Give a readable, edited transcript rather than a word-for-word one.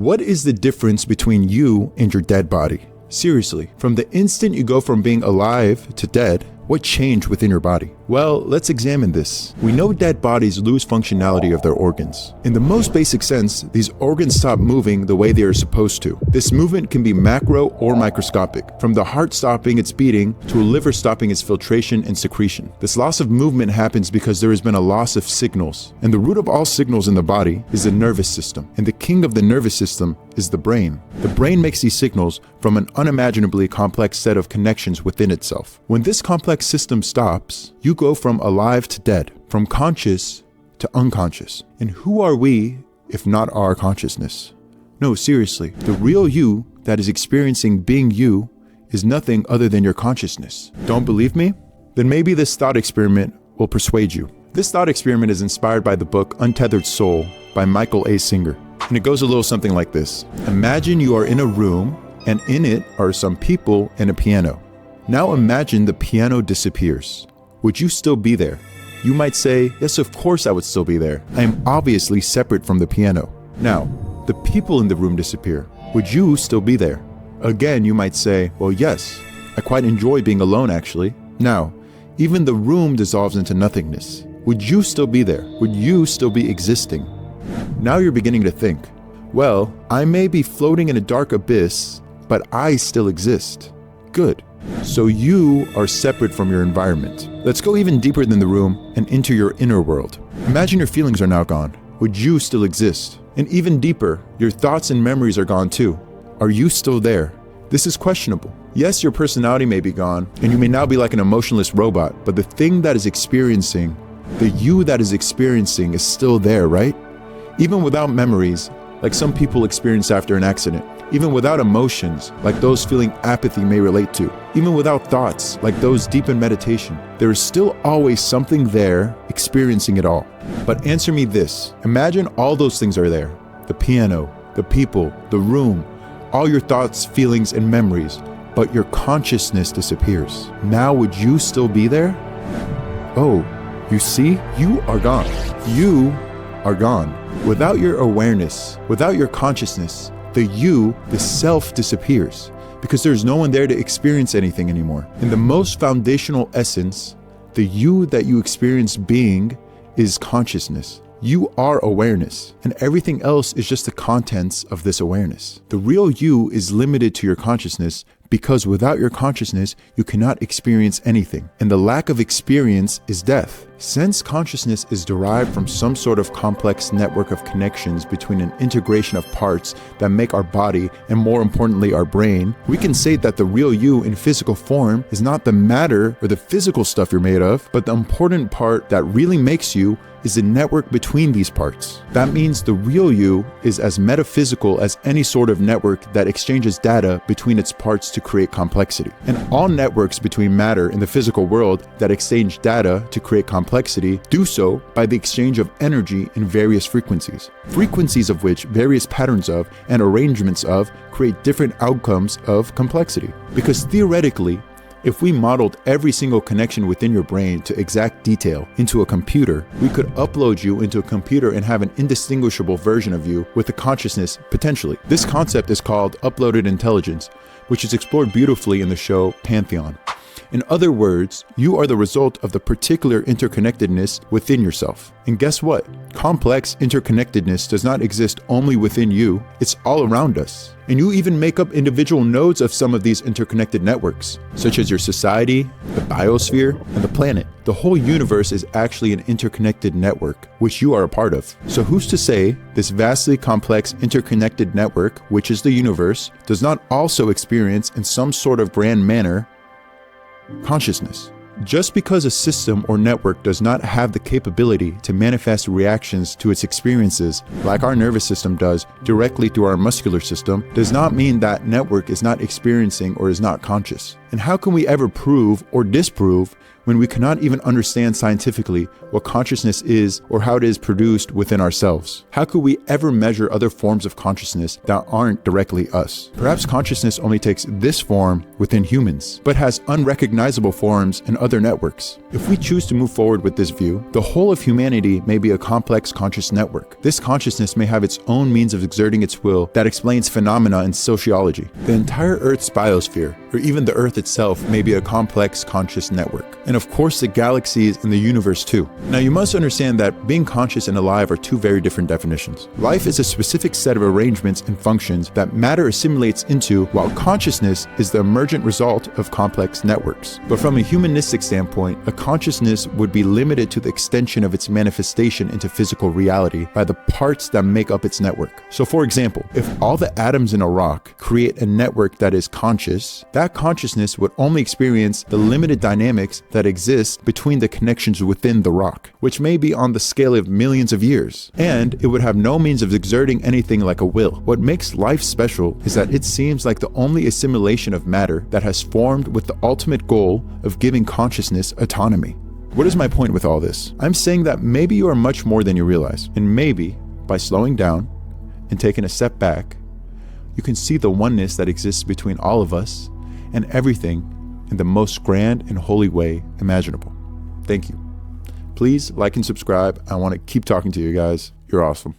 What is the difference between you and your dead body? Seriously, from the instant you go from being alive to dead, what changed within your body? Well, let's examine this. We know dead bodies lose functionality of their organs. In the most basic sense, these organs stop moving the way they are supposed to. This movement can be macro or microscopic, from the heart stopping its beating to a liver stopping its filtration and secretion. This loss of movement happens because there has been a loss of signals, and the root of all signals in the body is the nervous system, and the king of the nervous system is the brain. The brain makes these signals from an unimaginably complex set of connections within itself. When this complex system stops, you go from alive to dead, from conscious to unconscious. And who are we if not our consciousness? No, seriously, the real you that is experiencing being you is nothing other than your consciousness. Don't believe me? Then maybe this thought experiment will persuade you. This thought experiment is inspired by the book Untethered Soul by Michael A. Singer. And it goes a little something like this. Imagine you are in a room and in it are some people and a piano. Now imagine the piano disappears. Would you still be there? You might say, yes, of course I would still be there. I am obviously separate from the piano. Now, the people in the room disappear. Would you still be there? Again, you might say, well, yes, I quite enjoy being alone actually. Now, even the room dissolves into nothingness. Would you still be there? Would you still be existing? Now you're beginning to think, well, I may be floating in a dark abyss, but I still exist. Good. So you are separate from your environment. Let's go even deeper than the room and into your inner world. Imagine your feelings are now gone. Would you still exist? And even deeper, your thoughts and memories are gone too. Are you still there? This is questionable. Yes, your personality may be gone, and you may now be like an emotionless robot, but the thing that is experiencing, the you that is experiencing is still there, right? Even without memories, like some people experience after an accident. Even without emotions, like those feeling apathy may relate to. Even without thoughts, like those deep in meditation. There is still always something there experiencing it all. But answer me this. Imagine all those things are there. The piano, the people, the room, all your thoughts, feelings, and memories. But your consciousness disappears. Now would you still be there? Oh, you see? You are gone. You are gone. Without your awareness, without your consciousness, the you, the self, disappears because there's no one there to experience anything anymore. In the most foundational essence, the you that you experience being is consciousness. You are awareness, and everything else is just the contents of this awareness. The real you is limited to your consciousness because without your consciousness, you cannot experience anything. And the lack of experience is death. Since consciousness is derived from some sort of complex network of connections between an integration of parts that make our body, and more importantly, our brain, we can say that the real you in physical form is not the matter or the physical stuff you're made of, but the important part that really makes you is the network between these parts. That means the real you is as metaphysical as any sort of network that exchanges data between its parts to create complexity. And all networks between matter in the physical world that exchange data to create complexity do so by the exchange of energy in various frequencies. Frequencies of which various patterns of and arrangements of create different outcomes of complexity. Because theoretically, if we modeled every single connection within your brain to exact detail into a computer, we could upload you into a computer and have an indistinguishable version of you with a consciousness potentially. This concept is called uploaded intelligence, which is explored beautifully in the show Pantheon. In other words, you are the result of the particular interconnectedness within yourself. And guess what? Complex interconnectedness does not exist only within you, it's all around us. And you even make up individual nodes of some of these interconnected networks, such as your society, the biosphere, and the planet. The whole universe is actually an interconnected network, which you are a part of. So who's to say this vastly complex interconnected network, which is the universe, does not also experience in some sort of grand manner consciousness? Just because a system or network does not have the capability to manifest reactions to its experiences like our nervous system does directly through our muscular system does not mean that network is not experiencing or is not conscious. And how can we ever prove or disprove when we cannot even understand scientifically what consciousness is or how it is produced within ourselves? How could we ever measure other forms of consciousness that aren't directly us? Perhaps consciousness only takes this form within humans, but has unrecognizable forms in other networks. If we choose to move forward with this view, the whole of humanity may be a complex conscious network. This consciousness may have its own means of exerting its will that explains phenomena in sociology. The entire Earth's biosphere, or even the Earth itself, may be a complex conscious network. And of course, the galaxies and the universe too. Now, you must understand that being conscious and alive are two very different definitions. Life is a specific set of arrangements and functions that matter assimilates into, while consciousness is the emergent result of complex networks. But from a humanistic standpoint, a consciousness would be limited to the extension of its manifestation into physical reality by the parts that make up its network. So for example, if all the atoms in a rock create a network that is conscious, that consciousness would only experience the limited dynamics that exist between the connections within the rock, which may be on the scale of millions of years, and it would have no means of exerting anything like a will. What makes life special is that it seems like the only assimilation of matter that has formed with the ultimate goal of giving consciousness autonomy. What is my point with all this? I'm saying that maybe you are much more than you realize, and maybe by slowing down and taking a step back, you can see the oneness that exists between all of us and everything in the most grand and holy way imaginable. Thank you. Please like and subscribe. I want to keep talking to you guys. You're awesome.